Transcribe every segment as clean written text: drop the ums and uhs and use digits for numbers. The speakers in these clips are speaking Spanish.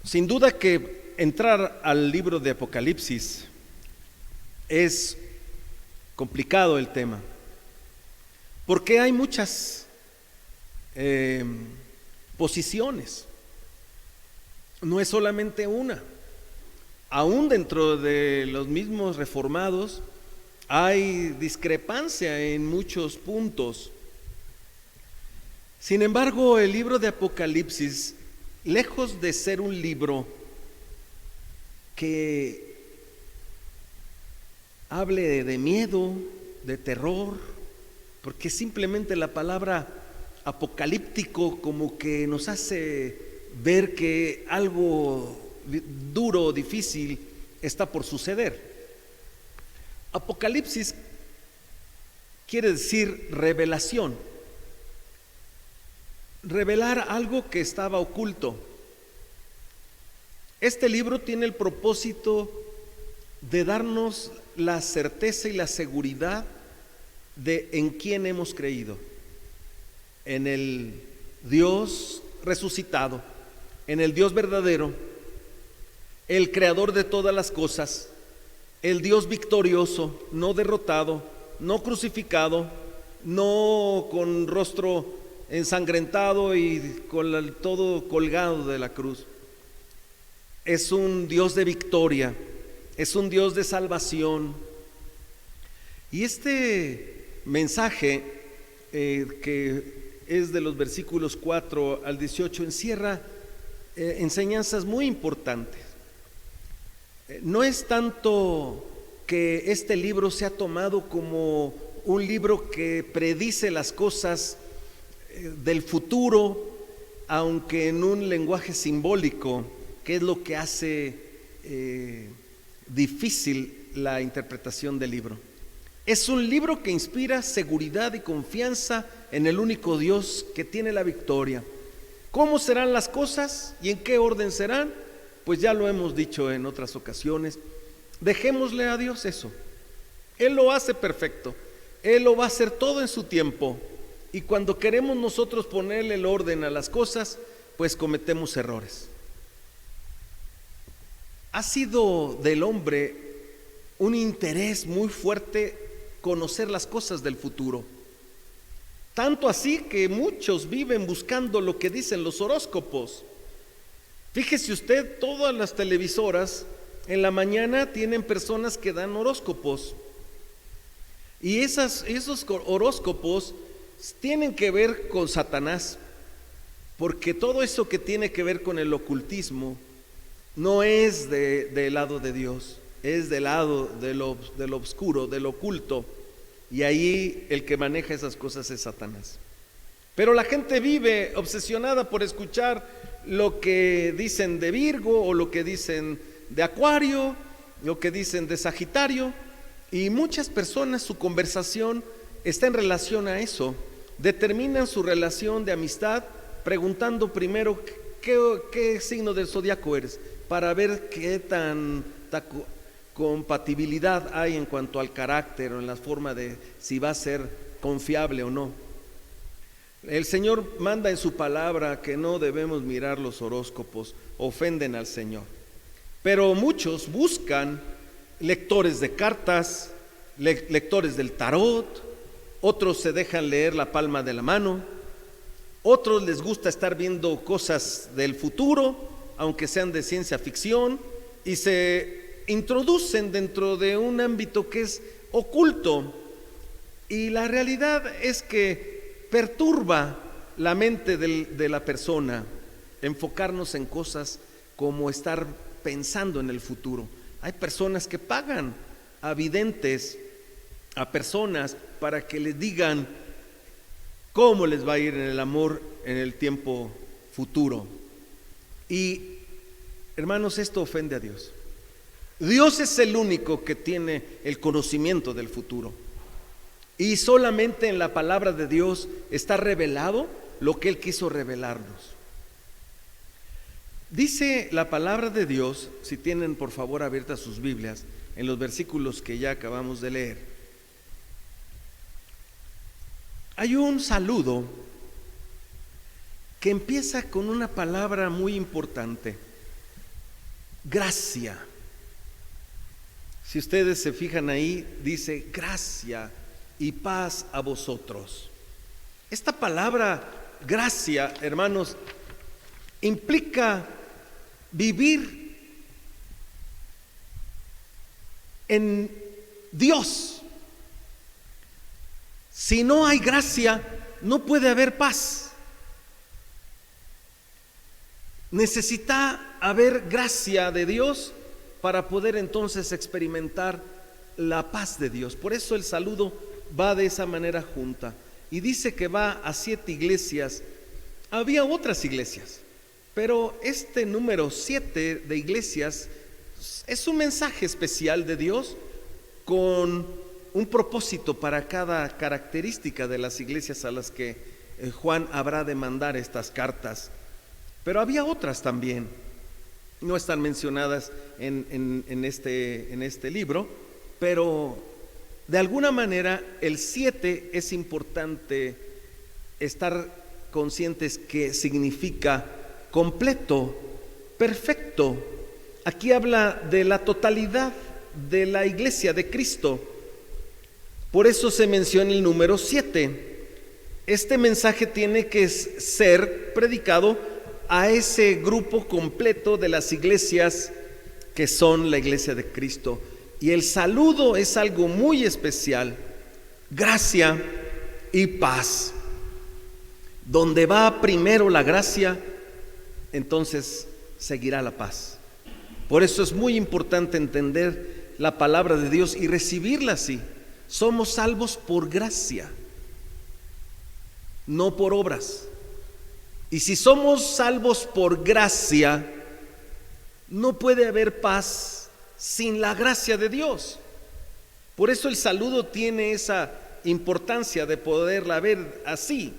Sin duda que entrar al libro de Apocalipsis es complicado el tema, porque hay muchas posiciones, no es solamente una. Aún dentro de los mismos reformados hay discrepancia en muchos puntos. Sin embargo, el libro de Apocalipsis, lejos de ser un libro que hable de miedo, de terror, porque simplemente la palabra apocalíptico como que nos hace ver que algo duro, difícil está por suceder. Apocalipsis quiere decir revelación, revelar algo que estaba oculto. Este libro tiene el propósito de darnos la certeza y la seguridad de en quién hemos creído, en el Dios resucitado, en el Dios verdadero, el creador de todas las cosas, el Dios victorioso, no derrotado, no crucificado, no con rostro ensangrentado y con todo colgado de la cruz. Es un Dios de victoria, es un Dios de salvación. Y este mensaje que es de los versículos 4 al 18 encierra enseñanzas muy importantes. No es tanto que este libro sea tomado como un libro que predice las cosas del futuro, aunque en un lenguaje simbólico, que es lo que hace difícil la interpretación del libro. Es un libro que inspira seguridad y confianza en el único Dios que tiene la victoria. ¿Cómo serán las cosas y en qué orden serán? Pues ya lo hemos dicho en otras ocasiones. Dejémosle a Dios eso. Él lo hace perfecto. Él lo va a hacer todo en su tiempo. Y cuando queremos nosotros ponerle el orden a las cosas, pues cometemos errores. Ha sido del hombre un interés muy fuerte conocer las cosas del futuro. Tanto así que muchos viven buscando lo que dicen los horóscopos. Fíjese usted, todas las televisoras en la mañana tienen personas que dan horóscopos. Y esos horóscopos tienen que ver con Satanás, porque todo eso que tiene que ver con el ocultismo no es del lado de Dios, es del lado de lo oscuro, de lo oculto, y ahí el que maneja esas cosas es Satanás. Pero la gente vive obsesionada por escuchar lo que dicen de Virgo o lo que dicen de Acuario, lo que dicen de Sagitario, y muchas personas su conversación está en relación a eso. Determinan su relación de amistad preguntando primero qué signo del zodiaco eres, para ver qué tanta compatibilidad hay en cuanto al carácter o en la forma de si va a ser confiable o no. El Señor manda en su palabra que no debemos mirar los horóscopos, ofenden al Señor. Pero muchos buscan lectores de cartas, lectores del tarot, otros se dejan leer la palma de la mano, otros les gusta estar viendo cosas del futuro, aunque sean de ciencia ficción, y se introducen dentro de un ámbito que es oculto. Y la realidad es que perturba la mente de la persona enfocarnos en cosas como estar pensando en el futuro. Hay personas que pagan a videntes, a personas para que les digan cómo les va a ir en el amor en el tiempo futuro. Y hermanos, esto ofende a Dios. Dios es el único que tiene el conocimiento del futuro. Y solamente en la palabra de Dios está revelado lo que Él quiso revelarnos. Dice la palabra de Dios, si tienen por favor abiertas sus Biblias, en los versículos que ya acabamos de leer. Hay un saludo que empieza con una palabra muy importante. gracia. Si ustedes se fijan ahí, dice gracia y paz a vosotros. Esta palabra gracia, hermanos, implica vivir en Dios. Si no hay gracia, no puede haber paz. Necesita haber gracia de Dios para poder entonces experimentar la paz de Dios. Por eso el saludo va de esa manera junta. Y dice que va a 7 iglesias. Había otras iglesias, pero este número 7 de iglesias es un mensaje especial de Dios con un propósito para cada característica de las iglesias a las que Juan habrá de mandar estas cartas. Pero había otras también, no están mencionadas en este libro, pero de alguna manera el 7 es importante estar conscientes que significa completo, perfecto. Aquí habla de la totalidad de la iglesia de Cristo. Por eso se menciona el número 7. Este mensaje tiene que ser predicado a ese grupo completo de las iglesias que son la iglesia de Cristo. Y el saludo es algo muy especial. Gracia y paz. Donde va primero la gracia, entonces seguirá la paz. Por eso es muy importante entender la palabra de Dios y recibirla así. Somos salvos por gracia, no por obras. Y si somos salvos por gracia, no puede haber paz sin la gracia de Dios. Por eso el saludo tiene esa importancia de poderla ver así.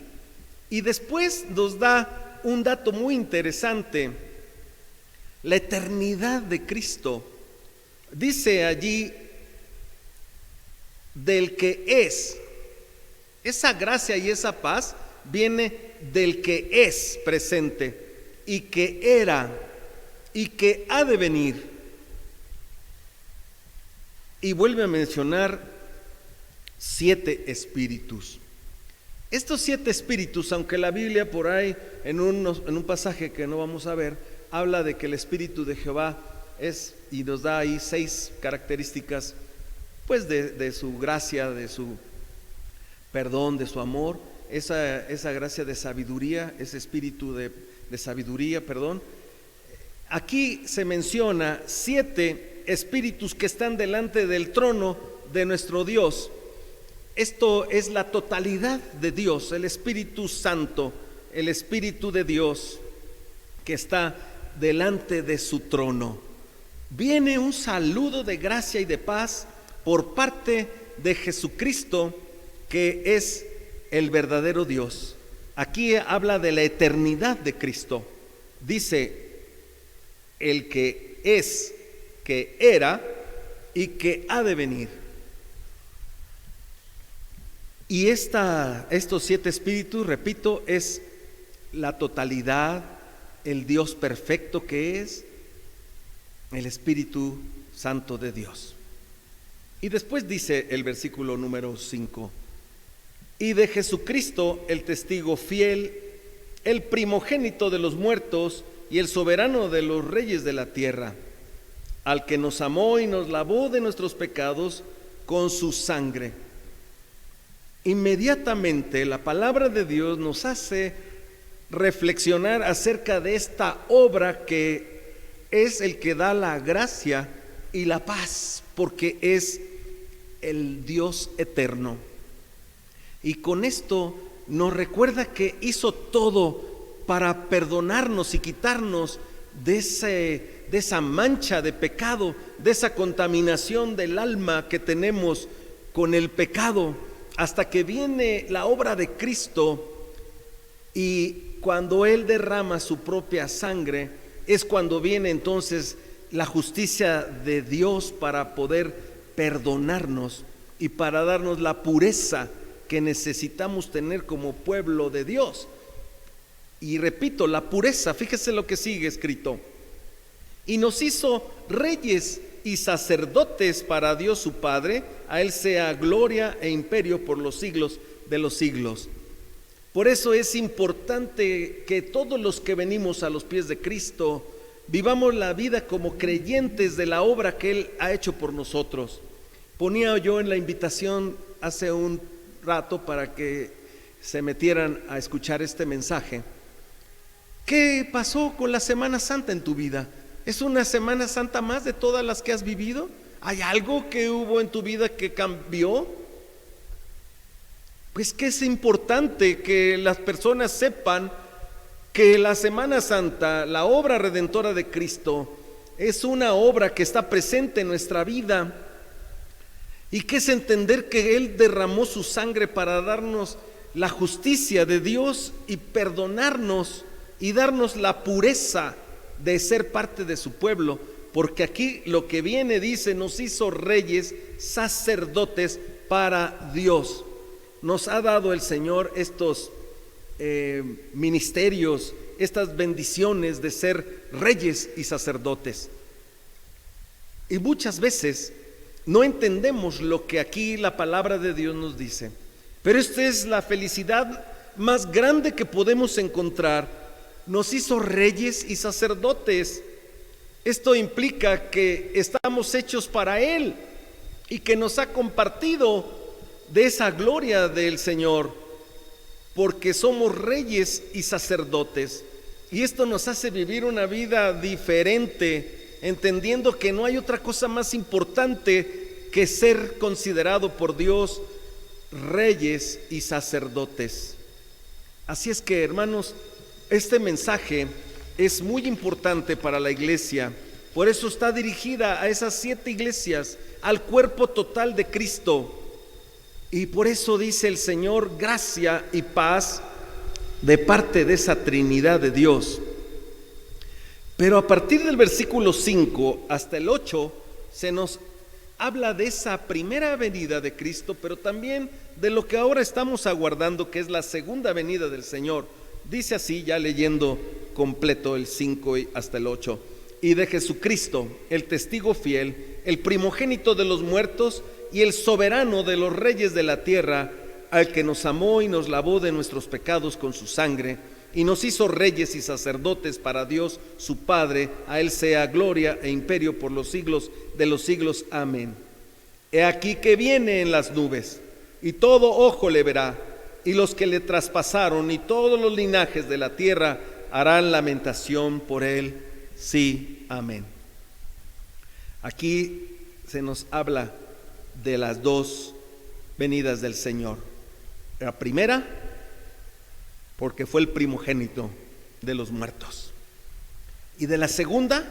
Y después nos da un dato muy interesante: la eternidad de Cristo. Dice allí del que es. Esa gracia y esa paz viene del que es presente y que era y que ha de venir. Y vuelve a mencionar 7 espíritus. Estos 7 espíritus, aunque la Biblia por ahí en un pasaje que no vamos a ver, habla de que el espíritu de Jehová es, y nos da ahí 6 características, pues de su gracia, de su perdón, de su amor, esa gracia de sabiduría, ese espíritu de sabiduría, perdón. Aquí se menciona 7 espíritus que están delante del trono de nuestro Dios. Esto es la totalidad de Dios, el Espíritu Santo, el Espíritu de Dios que está delante de su trono. Viene un saludo de gracia y de paz por parte de Jesucristo, que es el verdadero Dios. Aquí habla de la eternidad de Cristo. Dice el que es, que era y que ha de venir. Y estos 7 espíritus, repito, es la totalidad, el Dios perfecto que es el Espíritu Santo de Dios. Y después dice el versículo número 5: y de Jesucristo, el testigo fiel, el primogénito de los muertos y el soberano de los reyes de la tierra, al que nos amó y nos lavó de nuestros pecados con su sangre. Inmediatamente la palabra de Dios nos hace reflexionar acerca de esta obra que es el que da la gracia y la paz, porque es el Dios eterno. Y con esto nos recuerda que hizo todo para perdonarnos y quitarnos de esa mancha de pecado, de esa contaminación del alma que tenemos con el pecado, hasta que viene la obra de Cristo. Y cuando Él derrama su propia sangre, es cuando viene entonces la justicia de Dios para poder perdonarnos y para darnos la pureza que necesitamos tener como pueblo de Dios. Y repito, la pureza, fíjese lo que sigue escrito: y nos hizo reyes y sacerdotes para Dios su Padre. A Él sea gloria e imperio por los siglos de los siglos. Por eso es importante que todos los que venimos a los pies de Cristo vivamos la vida como creyentes de la obra que Él ha hecho por nosotros. Ponía yo en la invitación hace un rato para que se metieran a escuchar este mensaje. ¿Qué pasó con la Semana Santa en tu vida? ¿Es una Semana Santa más de todas las que has vivido? ¿Hay algo que hubo en tu vida que cambió? Pues que es importante que las personas sepan que la Semana Santa, la obra redentora de Cristo, es una obra que está presente en nuestra vida, y que es entender que Él derramó su sangre para darnos la justicia de Dios y perdonarnos y darnos la pureza de ser parte de su pueblo, porque aquí lo que viene dice: nos hizo reyes, sacerdotes para Dios. Nos ha dado el Señor estos ministerios, estas bendiciones de ser reyes y sacerdotes. Y muchas veces no entendemos lo que aquí la palabra de Dios nos dice, pero esta es la felicidad más grande que podemos encontrar. Nos hizo reyes y sacerdotes. Esto implica que estamos hechos para Él y que nos ha compartido de esa gloria del Señor, porque somos reyes y sacerdotes. Y esto nos hace vivir una vida diferente, entendiendo que no hay otra cosa más importante que ser considerado por Dios reyes y sacerdotes. Así es que, hermanos, este mensaje es muy importante para la iglesia. Por eso está dirigida a esas 7 iglesias, al cuerpo total de Cristo. Y por eso dice el Señor: gracia y paz de parte de esa Trinidad de Dios. Pero a partir del versículo 5 hasta el 8 se nos habla de esa primera venida de Cristo, pero también de lo que ahora estamos aguardando, que es la segunda venida del Señor. Dice así, ya leyendo completo el 5 hasta el 8: y de Jesucristo, el testigo fiel, el primogénito de los muertos y el soberano de los reyes de la tierra, al que nos amó y nos lavó de nuestros pecados con su sangre, y nos hizo reyes y sacerdotes para Dios su Padre. A Él sea gloria e imperio por los siglos de los siglos. Amén. He aquí que viene en las nubes, y todo ojo le verá, y los que le traspasaron y todos los linajes de la tierra harán lamentación por Él. Sí, amén. Aquí se nos habla de las 2 venidas del Señor. La primera, porque fue el primogénito de los muertos. Y de la segunda,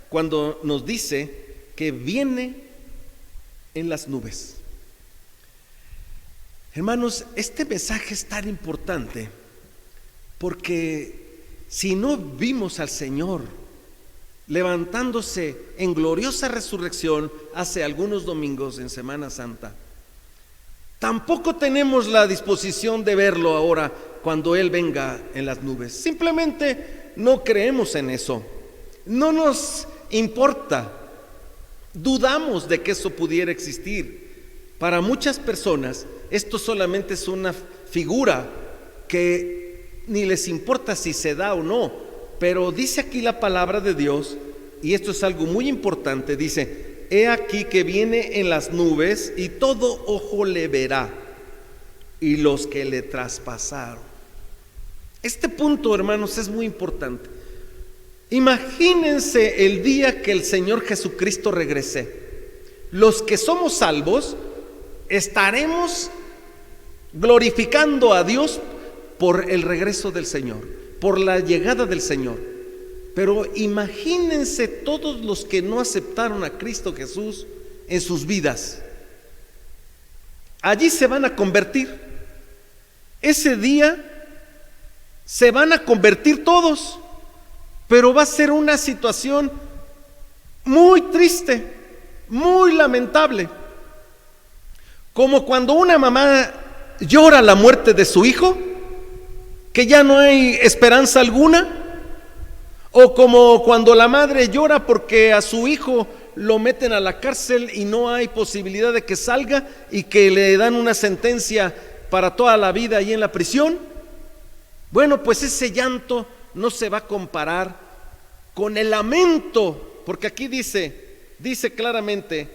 cuando nos dice que viene en las nubes. Hermanos, este mensaje es tan importante porque si no vimos al Señor levantándose en gloriosa resurrección hace algunos domingos en Semana Santa, tampoco tenemos la disposición de verlo ahora cuando Él venga en las nubes. Simplemente no creemos en eso, no nos importa, dudamos de que eso pudiera existir. Para muchas personas esto solamente es una figura que ni les importa si se da o no. Pero dice aquí la palabra de Dios, y esto es algo muy importante, dice: he aquí que viene en las nubes y todo ojo le verá, y los que le traspasaron. Este punto, hermanos, es muy importante. Imagínense el día que el Señor Jesucristo regrese. Los que somos salvos estaremos glorificando a Dios por el regreso del Señor, por la llegada del Señor. Pero imagínense todos los que no aceptaron a Cristo Jesús en sus vidas. Allí se van a convertir. Ese día se van a convertir todos, pero va a ser una situación muy triste, muy lamentable. Como cuando una mamá llora la muerte de su hijo, que ya no hay esperanza alguna, O como cuando la madre llora porque a su hijo lo meten a la cárcel y no hay posibilidad de que salga y que le dan una sentencia para toda la vida ahí en la prisión. Bueno, pues ese llanto no se va a comparar con el lamento, porque aquí dice claramente,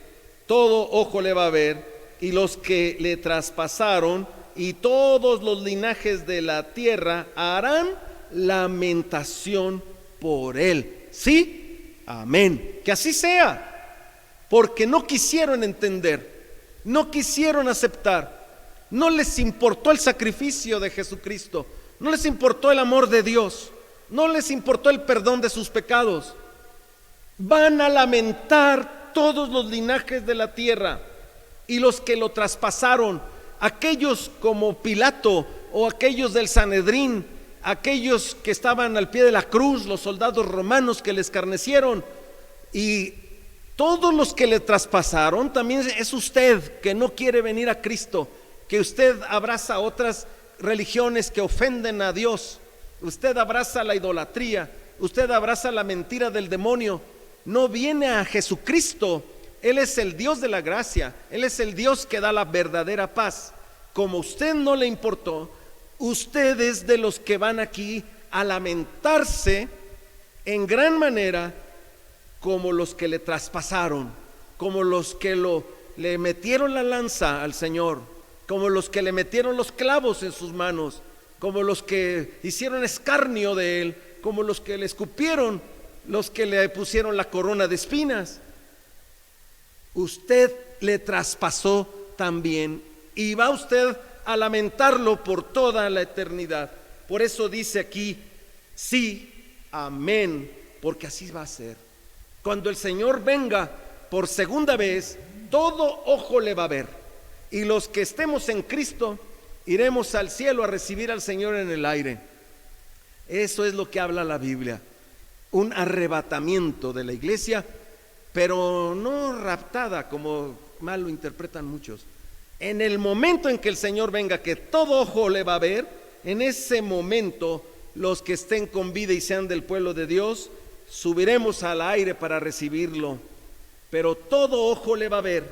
todo ojo le va a ver, y los que le traspasaron y todos los linajes de la tierra harán lamentación por él. ¿Sí? Amén. Que así sea, porque no quisieron entender, no quisieron aceptar, no les importó el sacrificio de Jesucristo, no les importó el amor de Dios, no les importó el perdón de sus pecados. Van a lamentar todos los linajes de la tierra y los que lo traspasaron, aquellos como Pilato o aquellos del Sanedrín, aquellos que estaban al pie de la cruz, los soldados romanos que le escarnecieron, y todos los que le traspasaron. También es usted que no quiere venir a Cristo, que usted abraza otras religiones que ofenden a Dios, usted abraza la idolatría, usted abraza la mentira del demonio, no viene a Jesucristo. Él es el Dios de la gracia, Él es el Dios que da la verdadera paz. Como usted no le importó, usted es de los que van aquí a lamentarse en gran manera, como los que le traspasaron, como los que le metieron la lanza al Señor, como los que le metieron los clavos en sus manos, como los que hicieron escarnio de él, como los que le escupieron, los que le pusieron la corona de espinas. Usted le traspasó también y va usted a lamentarlo por toda la eternidad. Por eso dice aquí, sí, amén, porque así va a ser. Cuando el Señor venga por segunda vez, todo ojo le va a ver, y los que estemos en Cristo iremos al cielo a recibir al Señor en el aire. Eso es lo que habla la Biblia, un arrebatamiento de la iglesia, pero no raptada como mal lo interpretan muchos. En el momento en que el Señor venga, que todo ojo le va a ver, en ese momento los que estén con vida y sean del pueblo de Dios, subiremos al aire para recibirlo, pero todo ojo le va a ver,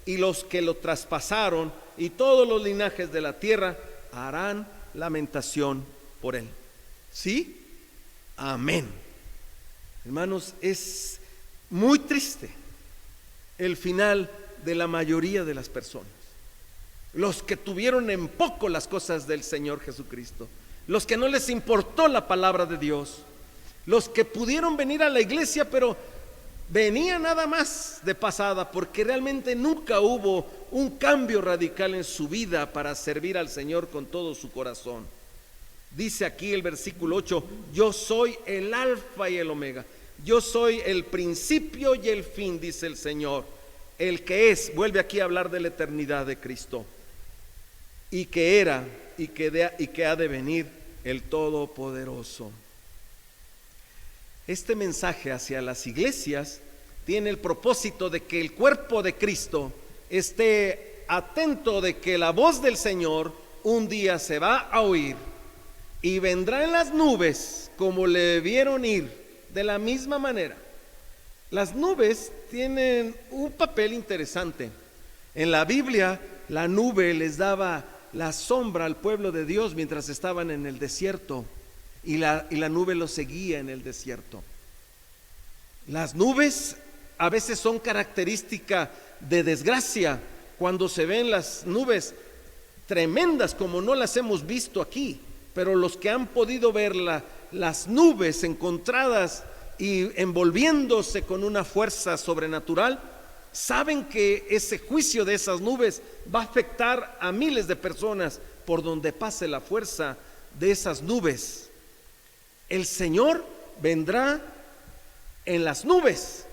y los que lo traspasaron y todos los linajes de la tierra harán lamentación por él. ¿Sí? Amén. Hermanos, es muy triste el final de la mayoría de las personas, los que tuvieron en poco las cosas del Señor Jesucristo, los que no les importó la palabra de Dios, los que pudieron venir a la iglesia pero venía nada más de pasada, porque realmente nunca hubo un cambio radical en su vida para servir al Señor con todo su corazón. Dice aquí el versículo 8, yo soy el alfa y el omega, yo soy el principio y el fin, dice el Señor, el que es. Vuelve aquí a hablar de la eternidad de Cristo, y que era y que ha de venir, el Todopoderoso. Este mensaje hacia las iglesias tiene el propósito de que el cuerpo de Cristo esté atento de que la voz del Señor un día se va a oír y vendrá en las nubes como le vieron ir. De la misma manera, las nubes tienen un papel interesante. En la Biblia, la nube les daba la sombra al pueblo de Dios mientras estaban en el desierto, y la nube los seguía en el desierto. Las nubes a veces son característica de desgracia, cuando se ven las nubes tremendas como no las hemos visto aquí, pero los que han podido ver las nubes encontradas y envolviéndose con una fuerza sobrenatural, saben que ese juicio de esas nubes va a afectar a miles de personas por donde pase la fuerza de esas nubes. El Señor vendrá en las nubes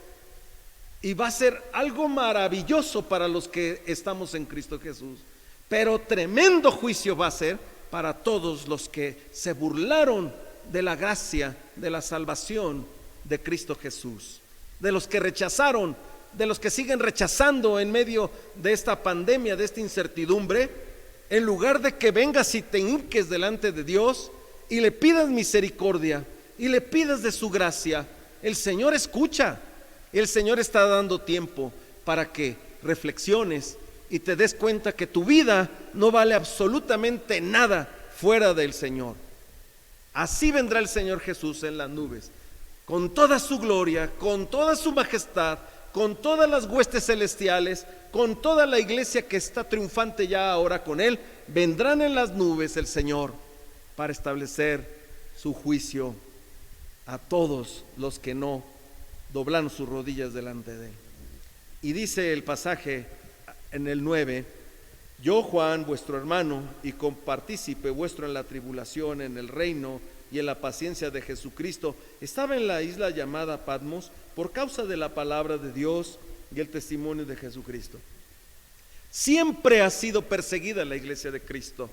y va a ser algo maravilloso para los que estamos en Cristo Jesús, pero tremendo juicio va a ser para todos los que se burlaron de la gracia, de la salvación de Cristo Jesús, de los que rechazaron, de los que siguen rechazando en medio de esta pandemia, de esta incertidumbre. En lugar de que vengas y te hinques delante de Dios y le pidas misericordia y le pidas de su gracia, el Señor escucha. El Señor está dando tiempo para que reflexiones y te des cuenta que tu vida no vale absolutamente nada fuera del Señor. Así vendrá el Señor Jesús en las nubes, con toda su gloria, con toda su majestad, con todas las huestes celestiales, con toda la iglesia que está triunfante ya ahora con Él. Vendrán en las nubes el Señor para establecer su juicio a todos los que no doblan sus rodillas delante de Él. Y dice el pasaje en el 9: yo, Juan, vuestro hermano y compartícipe vuestro en la tribulación, en el reino y en la paciencia de Jesucristo, estaba en la isla llamada Patmos por causa de la palabra de Dios y el testimonio de Jesucristo. Siempre ha sido perseguida la iglesia de Cristo,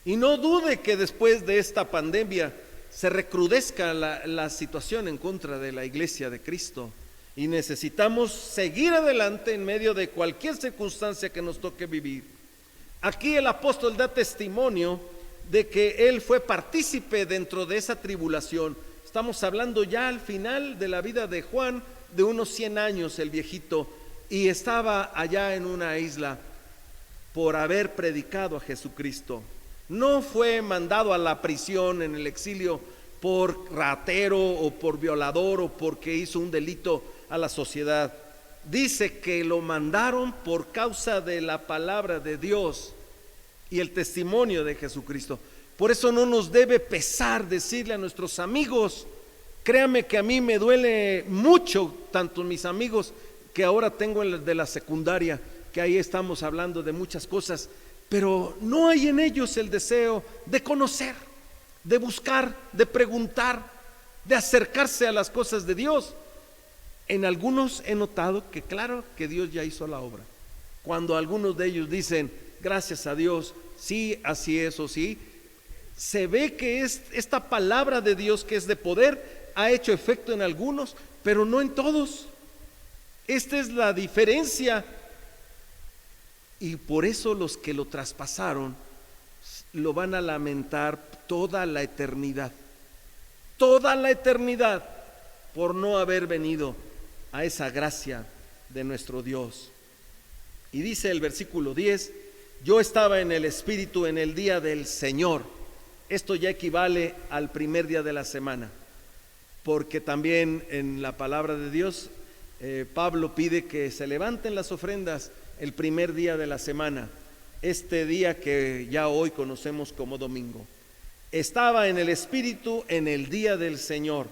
y no dude que después de esta pandemia se recrudezca la situación en contra de la iglesia de Cristo, y necesitamos seguir adelante en medio de cualquier circunstancia que nos toque vivir. Aquí el apóstol da testimonio de que él fue partícipe dentro de esa tribulación. Estamos hablando ya al final de la vida de Juan, de unos 100 años el viejito, y estaba allá en una isla por haber predicado a Jesucristo. No fue mandado a la prisión en el exilio por ratero o por violador o porque hizo un delito a la sociedad. Dice que lo mandaron por causa de la palabra de Dios y el testimonio de Jesucristo. Por eso no nos debe pesar decirle a nuestros amigos. Créame que a mí me duele mucho, tanto mis amigos que ahora tengo de la secundaria, que ahí estamos hablando de muchas cosas, pero no hay en ellos el deseo de conocer, de buscar, de preguntar, de acercarse a las cosas de Dios. En algunos he notado que claro que Dios ya hizo la obra. Cuando algunos de ellos dicen, gracias a Dios, sí, así es o sí, se ve que esta palabra de Dios que es de poder ha hecho efecto en algunos, pero no en todos. Esta es la diferencia. Y por eso los que lo traspasaron lo van a lamentar toda la eternidad por no haber venido a esa gracia de nuestro Dios. Y dice el versículo 10: yo estaba en el Espíritu en el día del Señor. Esto ya equivale al primer día de la semana, porque también en la palabra de Dios Pablo pide que se levanten las ofrendas el primer día de la semana, este día que ya hoy conocemos como domingo. Estaba en el Espíritu en el día del Señor,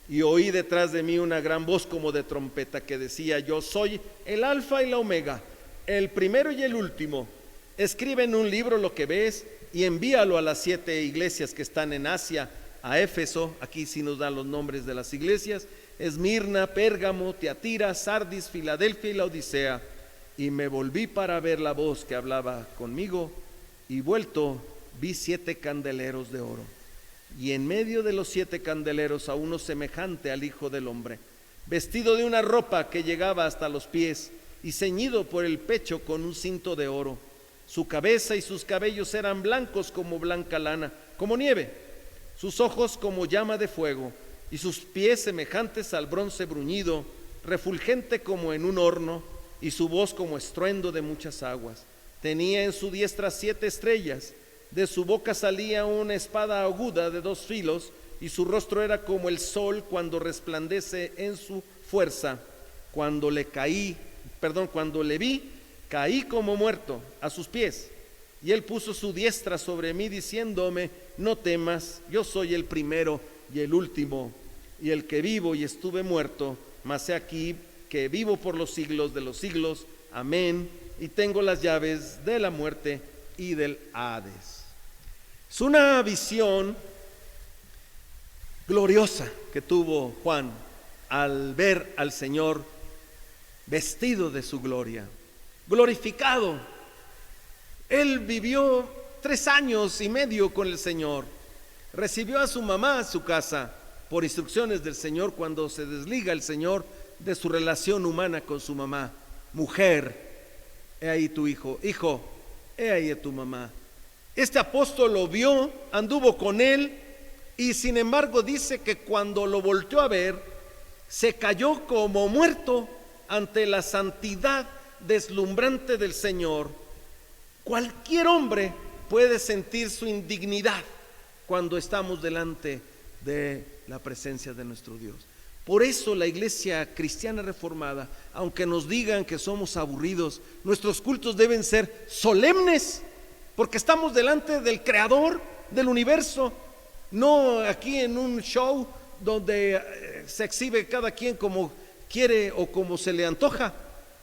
y oí detrás de mí una gran voz como de trompeta que decía: yo soy el Alfa y la Omega, el primero y el último. Escribe en un libro lo que ves y envíalo a las 7 iglesias que están en Asia: a Éfeso, aquí sí nos dan los nombres de las iglesias, Esmirna, Pérgamo, Tiatira, Sardis, Filadelfia y Laodicea. Y me volví para ver la voz que hablaba conmigo, y vuelto vi 7 candeleros de oro, y en medio de los 7 candeleros a uno semejante al Hijo del Hombre, vestido de una ropa que llegaba hasta los pies y ceñido por el pecho con un cinto de oro. Su cabeza y sus cabellos eran blancos como blanca lana, como nieve, sus ojos como llama de fuego, y sus pies semejantes al bronce bruñido, refulgente como en un horno, y su voz como estruendo de muchas aguas. Tenía en su diestra 7 estrellas, de su boca salía una espada aguda de 2 filos, y su rostro era como el sol cuando resplandece en su fuerza. Cuando le vi, caí como muerto a sus pies, y él puso su diestra sobre mí diciéndome: no temas, yo soy el primero y el último, y el que vivo y estuve muerto, mas he aquí que vivo por los siglos de los siglos. Amén. Y tengo las llaves de la muerte y del Hades. Es una visión gloriosa que tuvo Juan al ver al Señor vestido de su gloria, glorificado. Él vivió 3 años y medio con el Señor. Recibió a su mamá a su casa por instrucciones del Señor cuando se desliga el Señor de su relación humana con su mamá. Mujer, he ahí tu hijo. Hijo, he ahí a tu mamá. Este apóstol lo vio, anduvo con él Y sin embargo dice que cuando lo volteó a ver, se cayó como muerto ante la santidad deslumbrante del Señor. Cualquier hombre puede sentir su indignidad cuando estamos delante de la presencia de nuestro Dios. Por eso la Iglesia Cristiana Reformada, aunque nos digan que somos aburridos, nuestros cultos deben ser solemnes, porque estamos delante del Creador del universo, no aquí en un show donde se exhibe cada quien como quiere o como se le antoja.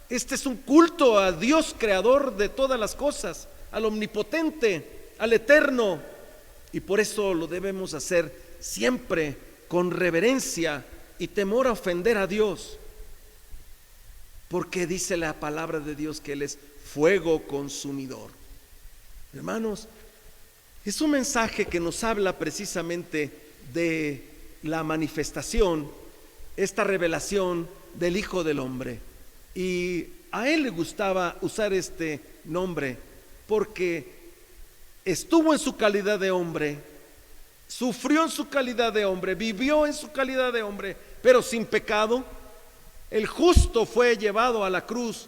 Este es un culto a Dios, creador de todas las cosas, al omnipotente, al eterno, y por eso lo debemos hacer siempre con reverencia y temor a ofender a Dios, porque dice la palabra de Dios que Él es fuego consumidor. Hermanos, es un mensaje que nos habla precisamente de la manifestación, esta revelación del Hijo del Hombre. Y a Él le gustaba usar este nombre porque estuvo en su calidad de hombre, sufrió en su calidad de hombre, vivió en su calidad de hombre, pero sin pecado. El justo fue llevado a la cruz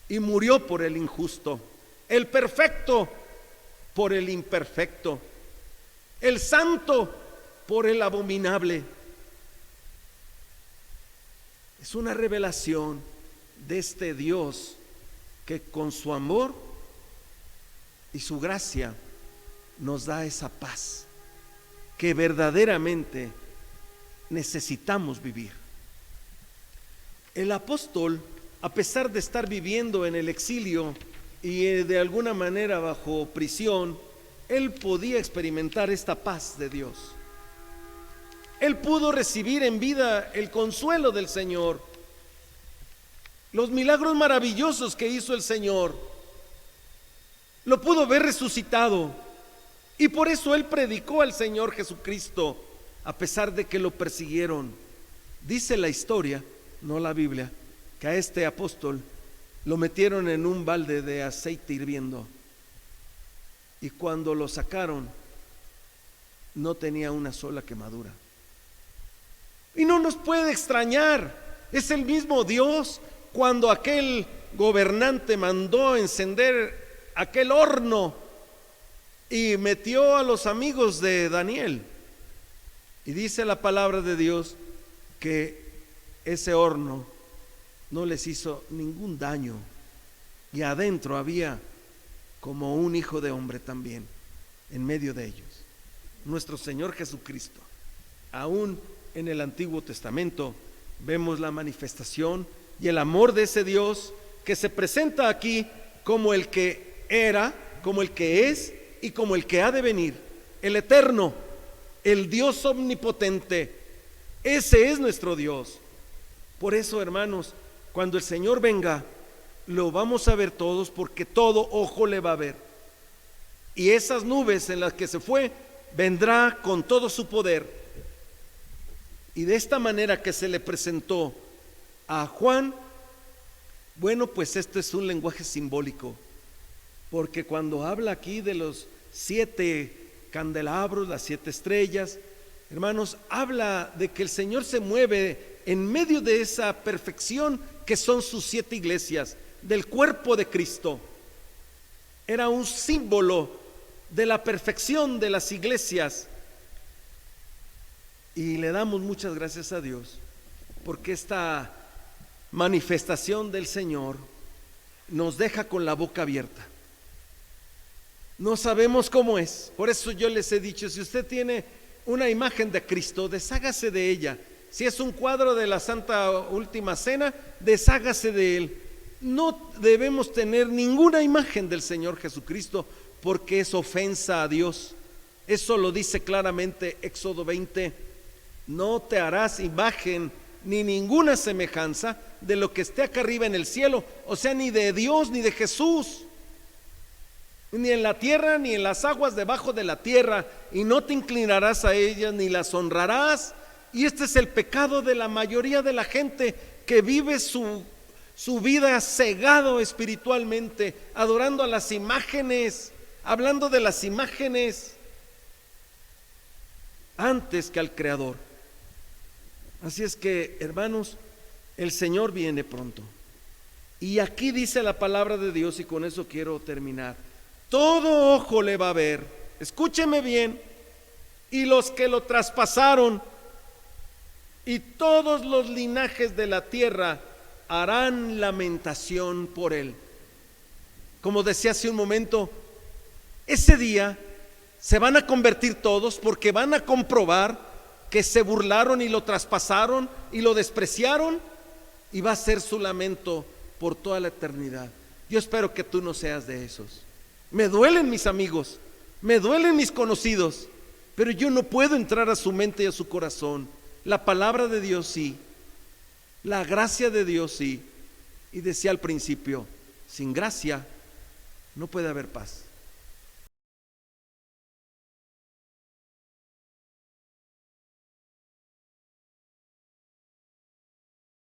y murió por el injusto, el perfecto por el imperfecto, el santo por el abominable. Es una revelación de este Dios que con su amor y su gracia nos da esa paz que verdaderamente necesitamos vivir. El apóstol, a pesar de estar viviendo en el exilio y de alguna manera bajo prisión, él podía experimentar esta paz de Dios. Él pudo recibir en vida el consuelo del Señor, los milagros maravillosos que hizo el Señor. Lo pudo ver resucitado, y por eso él predicó al Señor Jesucristo a pesar de que lo persiguieron. Dice la historia, no la Biblia, que a este apóstol lo metieron en un balde de aceite hirviendo, y cuando lo sacaron no tenía una sola quemadura. Y no nos puede extrañar, es el mismo Dios. Cuando aquel gobernante mandó encender aquel horno y metió a los amigos de Daniel, y dice la palabra de Dios que ese horno no les hizo ningún daño, y adentro había como un hijo de hombre también en medio de ellos, nuestro Señor Jesucristo. Aún en el Antiguo Testamento vemos la manifestación y el amor de ese Dios que se presenta aquí como el que era, como el que es y como el que ha de venir, el eterno, el Dios omnipotente. Ese es nuestro Dios. Por eso, hermanos, cuando el Señor venga, lo vamos a ver todos, porque todo ojo le va a ver. Y esas nubes en las que se fue, vendrá con todo su poder. Y de esta manera que se le presentó a Juan, bueno, pues este es un lenguaje simbólico, porque cuando habla aquí de los 7 candelabros, las 7 estrellas, hermanos, habla de que el Señor se mueve en medio de esa perfección que son sus 7 iglesias del cuerpo de Cristo. Era un símbolo de la perfección de las iglesias, y le damos muchas gracias a Dios porque esta manifestación del Señor nos deja con la boca abierta. No sabemos cómo es. Por eso yo les he dicho, si usted tiene una imagen de Cristo, deshágase de ella. Si es un cuadro de la Santa Última Cena, deshágase de él. No debemos tener ninguna imagen del Señor Jesucristo, porque es ofensa a Dios. Eso lo dice claramente Éxodo 20. No te harás imagen ni ninguna semejanza de lo que esté acá arriba en el cielo, o sea, ni de Dios ni de Jesús, ni en la tierra ni en las aguas debajo de la tierra, y no te inclinarás a ellas ni las honrarás. Y este es el pecado de la mayoría de la gente que vive su vida cegado espiritualmente, adorando a las imágenes, hablando de las imágenes. antes que al Creador. Así es que, hermanos, el Señor viene pronto. Y aquí dice la palabra de Dios, y con eso quiero terminar: todo ojo le va a ver, escúcheme bien, y los que lo traspasaron, y todos los linajes de la tierra harán lamentación por él. Como decía hace un momento, ese día se van a convertir todos, porque van a comprobar que se burlaron y lo traspasaron y lo despreciaron, y va a ser su lamento por toda la eternidad. Yo espero que tú no seas de esos. Me duelen mis amigos, me duelen mis conocidos, pero yo no puedo entrar a su mente y a su corazón. La palabra de Dios sí, la gracia de Dios sí. Y decía al principio, sin gracia no puede haber paz.